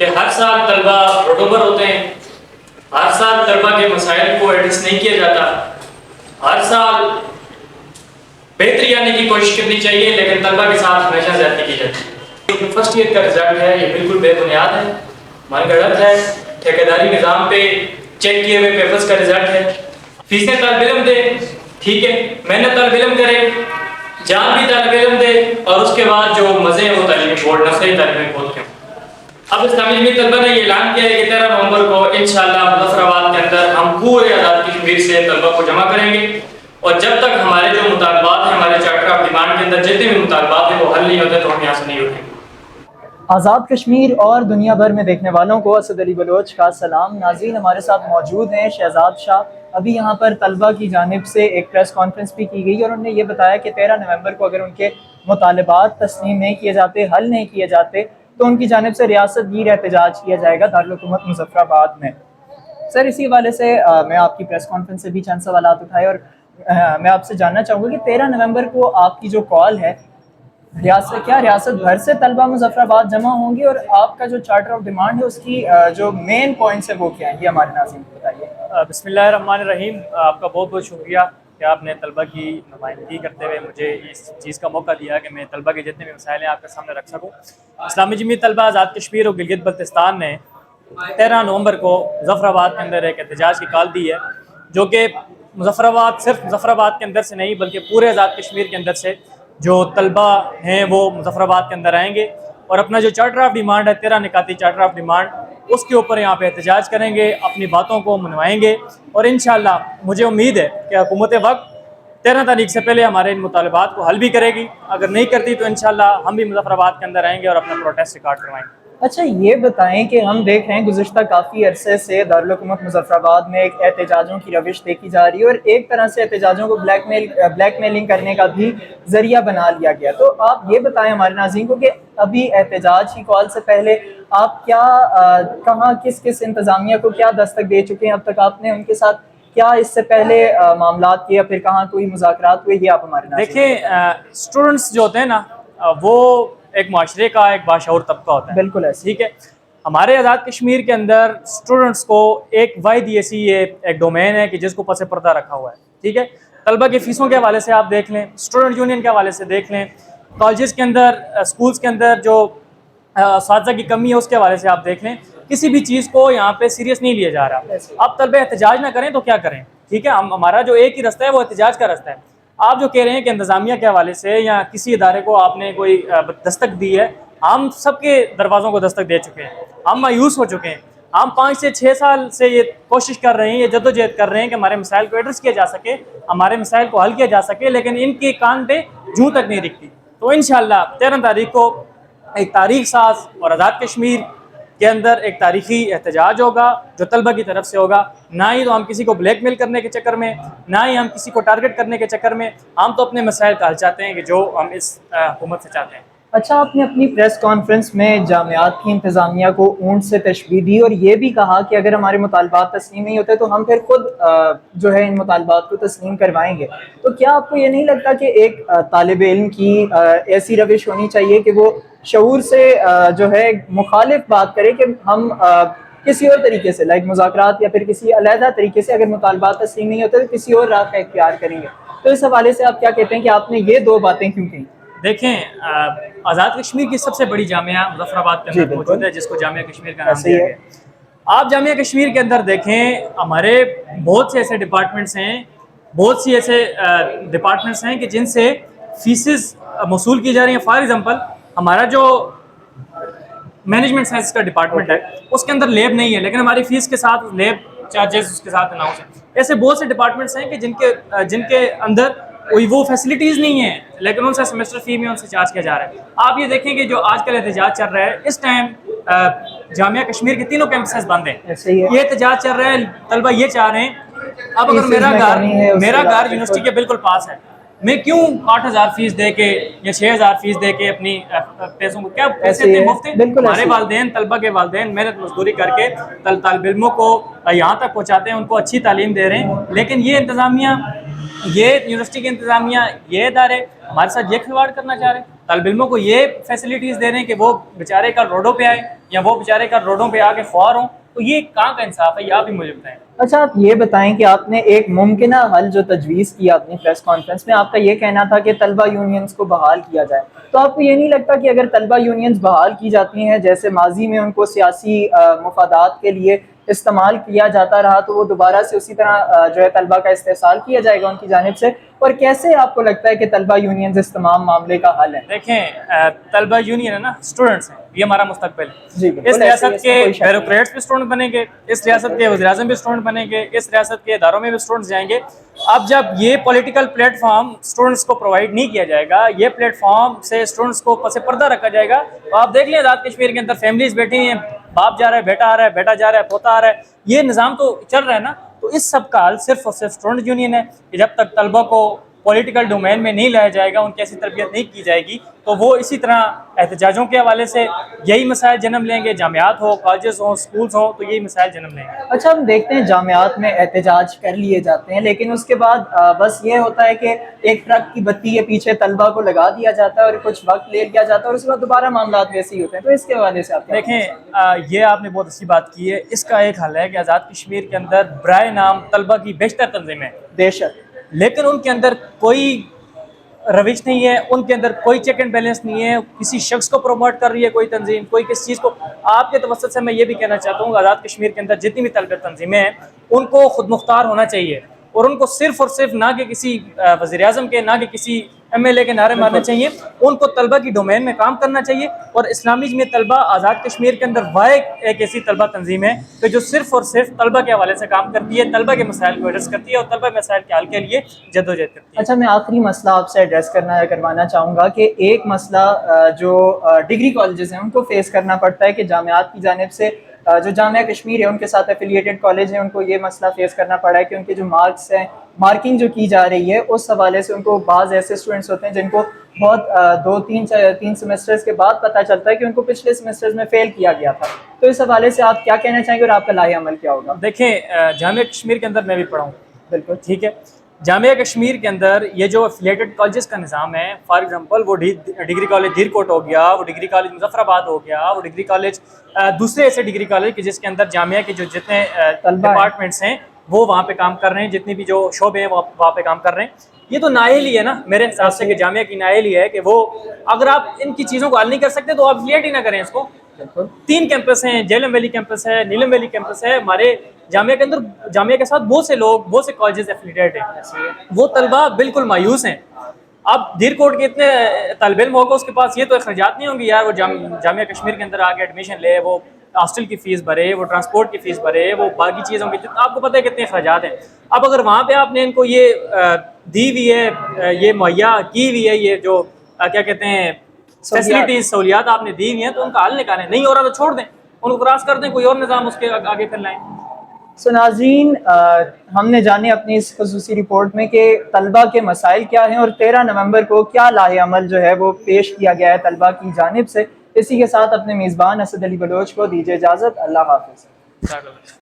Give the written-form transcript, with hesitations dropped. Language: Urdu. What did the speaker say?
کہ ہر سال طلبہ روڈ ہوتے ہیں، ہر سال طلبہ کے مسائل کو ایڈریس نہیں کیا جاتا، ہر سال بہتری آنے کی کوشش کرنی چاہیے لیکن طلبہ کے ساتھ ہمیشہ زیادتی کی جاتی ہے۔ فرسٹ ایئر کا رزلٹ ہے یہ بالکل بے بنیاد ہے، من گڑت ہے، ٹھیکیداری نظام پہ چیک کیے ہوئے پیپرز کا رزلٹ ہے۔ فیسیں طالب علم دے، ٹھیک ہے، محنت طالب علم کرے، جان بھی طالب علم دے، اور اس کے بعد جو مزے ہیں وہ تعلیمی بورڈ نسلی تعلیمی بورڈ کے۔ اب اسلامی جمعیت طلبہ نے یہ اعلان کیا ہے کہ 13 نومبر کو انشاءاللہ مظفر آباد کے اندر ہم پورے آزاد کشمیر سے طلبہ کو جمع کریں گے، اور جب تک ہمارے جو مطالبات ہیں ہمارے چارٹر آف ڈیمانڈ کے اندر جتنے بھی مطالبات ہیں وہ حل نہیں ہوتے تو ہم یہاں سے نہیں اٹھیں گے۔ آزاد کشمیر اور دنیا بھر میں دیکھنے والوں کو اسد علی بلوچ کا سلام۔ ناظرین، ہمارے ساتھ موجود ہیں شہزاد شاہ۔ ابھی یہاں پر طلبہ کی جانب سے ایک پریس کانفرنس بھی کی گئی اور انہوں نے یہ بتایا کہ 13 نومبر کو اگر ان کے مطالبات تسلیم نہیں کیے جاتے، حل نہیں کیے جاتے، تو ان کی جانب سے ریاست گیر احتجاج کیا جائے گا دارالحکومت مظفر آباد میں۔ سر، اسی حوالے سے میں آپ کی پریس کانفرنس سے بھی چند سوالات اٹھائے اور میں آپ سے جاننا چاہوں گا کہ 13 نومبر کو آپ کی جو کال ہے، ریاست بھر سے طلبہ مظفر آباد جمع ہوں گی، اور آپ کا جو چارٹر آف ڈیمانڈ ہے اس کی جو مین پوائنٹس ہیں وہ کیا ہیں، یہ ہمارے ناظرین کو بتائیے۔ بسم اللہ الرحمن الرحیم۔ آپ کا بہت بہت شکریہ کہ آپ نے طلبہ کی نمائندگی کرتے ہوئے مجھے اس چیز کا موقع دیا کہ میں طلبہ کے جتنے بھی مسائل ہیں آپ کے سامنے رکھ سکوں۔ اسلامی جمعیت طلبہ آزاد کشمیر اور گلگت بلتستان نے 13 نومبر کو مظفر آباد کے اندر ایک احتجاج کی کال دی ہے، جو کہ صرف مظفر آباد کے اندر سے نہیں بلکہ پورے آزاد کشمیر کے اندر سے جو طلبہ ہیں وہ مظفر آباد کے اندر آئیں گے اور اپنا جو چارٹر آف ڈیمانڈ ہے 13 نکاتی چارٹر آف ڈیمانڈ، اس کے اوپر یہاں پہ احتجاج کریں گے، اپنی باتوں کو منوائیں گے، اور انشاءاللہ مجھے امید ہے کہ حکومت وقت 13 تاریخ سے پہلے ہمارے ان مطالبات کو حل بھی کرے گی۔ اگر نہیں کرتی تو انشاءاللہ ہم بھی مظفر آباد کے اندر آئیں گے اور اپنا پروٹیسٹ ریکارڈ کروائیں گے۔ اچھا، یہ بتائیں کہ ہم دیکھ رہے ہیں گزشتہ کافی عرصے سے دارالحکومت مظفر آباد میں ایک احتجاجوں کی روش دیکھی جا رہی ہے اور ایک طرح سے احتجاجوں کو بلیک میلنگ کرنے کا بھی ذریعہ بنا لیا گیا، تو آپ یہ بتائیں ہمارے ناظرین کو کہ ابھی احتجاج کی کال سے پہلے آپ کہاں کس انتظامیہ کو کیا دستک دے چکے ہیں، اب تک آپ نے ان کے ساتھ کیا اس سے پہلے معاملات کیے یا پھر کہاں کوئی مذاکرات ہوئے، یہ آپ ہمارے ناظرین دیکھیں، اسٹوڈنٹس جو ہوتے ہیں نا وہ ایک معاشرے کا ایک باشعور طبقہ ہوتا ہے، بالکل ایسے، ٹھیک ہے۔ ہمارے آزاد کشمیر کے اندر اسٹوڈنٹس کو ایک واحد ایسی ایک ڈومین ہے کہ جس کو پس پردہ رکھا ہوا ہے، ٹھیک ہے۔ طلبہ کی فیسوں کے حوالے سے آپ دیکھ لیں، اسٹوڈنٹ یونین کے حوالے سے دیکھ لیں، کالجز کے اندر، اسکولز کے اندر جو اساتذہ کی کمی ہے اس کے حوالے سے آپ دیکھ لیں، کسی بھی چیز کو یہاں پہ سیریس نہیں لیا جا رہا۔ اب طلبہ احتجاج نہ کریں تو کیا کریں، ٹھیک ہے۔ ہمارا جو ایک ہی رستہ ہے وہ احتجاج کا رستہ ہے۔ آپ جو کہہ رہے ہیں کہ انتظامیہ کے حوالے سے یا کسی ادارے کو آپ نے کوئی دستک دی ہے، ہم سب کے دروازوں کو دستک دے چکے ہیں، ہم مایوس ہو چکے ہیں۔ ہم 5 سے 6 سال سے یہ کوشش کر رہے ہیں، یہ جدوجہد کر رہے ہیں کہ ہمارے مسائل کو ایڈریس کیا جا سکے، ہمارے مسائل کو حل کیا جا سکے، لیکن ان کے کان پہ جوں تک نہیں دکھتی۔ تو انشاءاللہ 13 تاریخ کو ایک تاریخ ساز اور آزاد کشمیر کے اندر ایک تاریخی احتجاج ہوگا جو طلبہ کی طرف سے ہوگا۔ نہ ہی تو ہم کسی کو بلیک میل کرنے کے چکر میں، نہ ہی ہم کسی کو ٹارگٹ کرنے کے چکر میں، ہم تو اپنے مسائل کا حل چاہتے ہیں کہ جو ہم اس حکومت سے چاہتے ہیں۔ اچھا، آپ نے اپنی پریس کانفرنس میں جامعات کی انتظامیہ کو اونٹ سے تشبیہ دی اور یہ بھی کہا کہ اگر ہمارے مطالبات تسلیم نہیں ہوتے تو ہم پھر خود جو ہے ان مطالبات کو تسلیم کروائیں گے، تو کیا آپ کو یہ نہیں لگتا کہ ایک طالب علم کی ایسی روش ہونی چاہیے کہ وہ شعور سے جو ہے مخالف بات کرے کہ ہم کسی اور طریقے سے مذاکرات یا پھر کسی علیحدہ طریقے سے اگر مطالبات تسلیم نہیں ہوتے تو کسی اور راہ کا اختیار کریں گے، تو اس حوالے سے آپ کیا کہتے ہیں کہ آپ نے یہ دو باتیں کیوں کہیں؟ دیکھیں، آزاد کشمیر کی سب سے بڑی جامعہ مظفر آباد کے اندر موجود ہے جس کو جامعہ کشمیر کا نام دیا گیا ہے۔ آپ جامعہ کشمیر کے اندر دیکھیں، ہمارے بہت سے ایسے ڈپارٹمنٹس ہیں، بہت سی ایسے ڈپارٹمنٹس ہیں کہ جن سے فیسز موصول کی جا رہی ہیں۔ فار ایگزامپل ہمارا جو مینجمنٹ سائنس کا ڈپارٹمنٹ ہے اس کے اندر لیب نہیں ہے، لیکن ہماری فیس کے ساتھ لیب چارجز اس کے ساتھ اناؤنس ہیں۔ ایسے بہت سے ڈپارٹمنٹس ہیں کہ جن کے اندر وہ فیسلٹیز نہیں ہیں لیکن ان سے سیمسٹر فی میں ان سے چارج کیا جا رہا ہے۔ آپ یہ دیکھیں کہ جو آج کل احتجاج چل رہا ہے، اس ٹائم جامعہ کشمیر کے تینوں کیمپسز بند ہیں، یہ احتجاج چل رہا ہے، طلبہ یہ چاہ رہے ہیں اب اگر میرا گھر یونیورسٹی کے بالکل پاس ہے، میں کیوں 8,000 فیس دے کے یا 6,000 فیس دے کے اپنی پیسوں کو کیا پیسے اتنے مفت ہیں؟ ہمارے والدین، طلبہ کے والدین محنت مزدوری کر کے طالب علموں کو یہاں تک پہنچاتے ہیں، ان کو اچھی تعلیم دے رہے ہیں، لیکن یہ انتظامیہ، یہ یونیورسٹی کی انتظامیہ، یہ ادارے ہمارے ساتھ یہ کھلواڑ کرنا چاہ رہے ہیں؟ طالب علموں کو یہ فیسلٹیز دے رہے ہیں کہ وہ بیچارے کل روڈوں پہ آئیں یا وہ بیچارے کل روڈوں پہ آ کے خوار ہوں، تو یہ کہاں کا انصاف ہے؟ یہ آپ ہی مجھے بتائیں۔ اچھا آپ یہ بتائیں کہ آپ نے ایک ممکنہ حل جو تجویز کیا اپنی پریس کانفرنس میں، آپ کا یہ کہنا تھا کہ طلبہ یونینز کو بحال کیا جائے، تو آپ کو یہ نہیں لگتا کہ اگر طلبہ یونینز بحال کی جاتی ہیں، جیسے ماضی میں ان کو سیاسی مفادات کے لیے استعمال کیا جاتا رہا، تو وہ دوبارہ سے اسی طرح جو ہے طلبہ کا استحصال کیا جائے گا ان کی جانب سے؟ اور کیسے آپ کو لگتا ہے کہ طلبہ یونینز اس تمام معاملے کا حل ہے؟ دیکھیں طلبہ یونین ہے نا، اسٹوڈنٹس ہیں، یہ ہمارا مستقبل ہے۔ جی بالکل، اس ریاست اس کے میں کوئی شک نہیں۔ بیوروکریٹس بھی اسٹوڈنٹ بنیں گے، اس ریاست کے وزیر اعظم بھی اسٹوڈنٹ بنیں گے، اس ریاست کے اداروں میں بھی اسٹوڈنٹس جائیں گے۔ اب جب یہ پولیٹیکل پلیٹ فارم اسٹوڈنٹس کو پرووائڈ نہیں کیا جائے گا، یہ پلیٹ فارم سے اسٹوڈنٹس کو پس پردہ رکھا جائے گا، تو آپ دیکھ لیں آزاد کشمیر کے اندر فیملیز بیٹھی ہیں، باپ جا رہا ہے، بیٹا آ رہا ہے، بیٹا جا رہا ہے، پوتا آ رہا ہے، یہ نظام تو چل رہا ہے نا۔ تو اس سب کا حل صرف اور صرف اسٹوڈنٹ یونین ہے کہ جب تک طلبہ کو پولیٹیکل ڈومین میں نہیں لایا جائے گا، ان کی ایسی تربیت نہیں کی جائے گی، تو وہ اسی طرح احتجاجوں کے حوالے سے یہی مسائل جنم لیں گے، جامعات ہوں، کالجز ہوں، سکولز ہوں، تو یہی مسائل جنم لیں گے۔ اچھا ہم دیکھتے ہیں جامعات میں احتجاج کر لیے جاتے ہیں، لیکن اس کے بعد بس یہ ہوتا ہے کہ ایک ٹرک کی بتی کے پیچھے طلبہ کو لگا دیا جاتا ہے اور کچھ وقت لے لیا جاتا ہے، اور اس کے بعد دوبارہ معاملات ویسے ہی ہوتے ہیں، تو اس کے حوالے سے آپ کیا کہنا چاہیں گے؟ دیکھیں یہ آپ نے بہت اچھی بات کی ہے، اس کا ایک حل ہے کہ آزاد کشمیر کے اندر برائے نام طلبہ کی بیشتر تنظیمیں ہیں، بے شک۔ لیکن ان کے اندر کوئی روش نہیں ہے، ان کے اندر کوئی چیک اینڈ بیلنس نہیں ہے، کسی شخص کو پروموٹ کر رہی ہے کوئی تنظیم، کوئی کس چیز کو۔ آپ کے توسط سے میں یہ بھی کہنا چاہتا ہوں کہ آزاد کشمیر کے اندر جتنی بھی طلبہ تنظیمیں ہیں ان کو خود مختار ہونا چاہیے، اور ان کو صرف اور صرف نہ کہ کسی وزیر اعظم کے، نہ کہ کسی ایم ایل اے کے نعرے مارنے چاہیے، ان کو طلبہ کی ڈومین میں کام کرنا چاہیے۔ اور اسلامی جمعیت طلبہ آزاد کشمیر کے اندر واحد ایک ایسی طلبہ تنظیم ہے کہ جو صرف اور صرف طلبہ کے حوالے سے کام کرتی ہے، طلبہ کے مسائل کو ایڈریس کرتی ہے اور طلبہ مسائل کے حل کے لیے جدوجہد کرتی ہے۔ اچھا میں آخری مسئلہ آپ سے ایڈریس کروانا چاہوں گا کہ ایک مسئلہ جو ڈگری کالجز ہیں ان کو فیس کرنا پڑتا ہے کہ جامعات کی جانب سے جو جامعہ کشمیر ہے ان کے ساتھ ایفیلیٹڈ کالج ہیں، ان کو یہ مسئلہ فیس کرنا پڑا ہے کہ ان کے جو مارکس ہیں، مارکنگ جو کی جا رہی ہے اس حوالے سے ان کو بعض ایسے اسٹوڈنٹس ہوتے ہیں جن کو بہت تین سیمسٹرز کے بعد پتہ چلتا ہے کہ ان کو پچھلے سیمسٹرز میں فیل کیا گیا تھا، تو اس حوالے سے آپ کیا کہنا چاہیں گے اور آپ کا لائحہ عمل کیا ہوگا؟ دیکھیں جامعہ کشمیر کے اندر میں بھی پڑھا ہوں، بالکل ٹھیک ہے، جامعہ کشمیر کے اندر یہ جو ایفیلیٹڈ کالجز کا نظام ہے، فار ایگزامپل وہ ڈگری کالج دھیر کوٹ ہو گیا، وہ ڈگری کالج مظفر آباد ہو گیا، وہ ڈگری کالج دوسرے ایسے ڈگری کالج کہ جس کے اندر جامعہ کے جو جتنے ڈپارٹمنٹس ہیں وہ وہاں پہ کام کر رہے ہیں، جتنی بھی جو شعبے ہیں وہاں پہ کام کر رہے ہیں، یہ تو نااہل ہی ہے نا میرے حساب سے، کہ جامعہ کی نااہل ہی ہے کہ وہ اگر آپ ان کی چیزوں کو حل نہیں کر سکتے تو آپ ایفیلیٹ ہی نہ کریں اس کو۔ 3 کیمپس ہیں، جیلم ویلی کیمپس ہے، نیلم ویلی کیمپس ہے، ہمارے جامعہ کے اندر جامعہ کے ساتھ بہت سے لوگ، بہت سے کالجز ایفیلیٹڈ ہیں، وہ طلبہ بالکل مایوس ہیں۔ اب دیر کوٹ کے اتنے طالب علم ہوگا اس کے پاس یہ تو اخراجات نہیں ہوں گے یار وہ جامعہ کشمیر کے اندر آ کے ایڈمیشن لے، وہ ہاسٹل کی فیس بھرے، وہ ٹرانسپورٹ کی فیس بھرے، وہ باقی چیزوں کی، آپ کو پتہ ہے کتنے اخراجات ہیں۔ اب اگر وہاں پہ آپ نے ان کو یہ دی ہوئی ہے، یہ مہیا کی ہوئی ہے، یہ جو کیا کہتے ہیں فیسلٹیز، سہولیات آپ نے دی ہوئی ہیں، تو ان کا حل نکالیں، نہیں ہو رہا تو چھوڑ دیں، ان کو کراس کر دیں، کوئی اور نظام اس کے آگے پھر لائیں۔ سو ناظرین ہم نے جانے اپنی اس خصوصی رپورٹ میں کہ طلبہ کے مسائل کیا ہیں اور 13 نومبر کو کیا لائحہ عمل جو ہے وہ پیش کیا گیا ہے طلبہ کی جانب سے۔ اسی کے ساتھ اپنے میزبان اسد علی بلوچ کو دیجیے اجازت، اللہ حافظ۔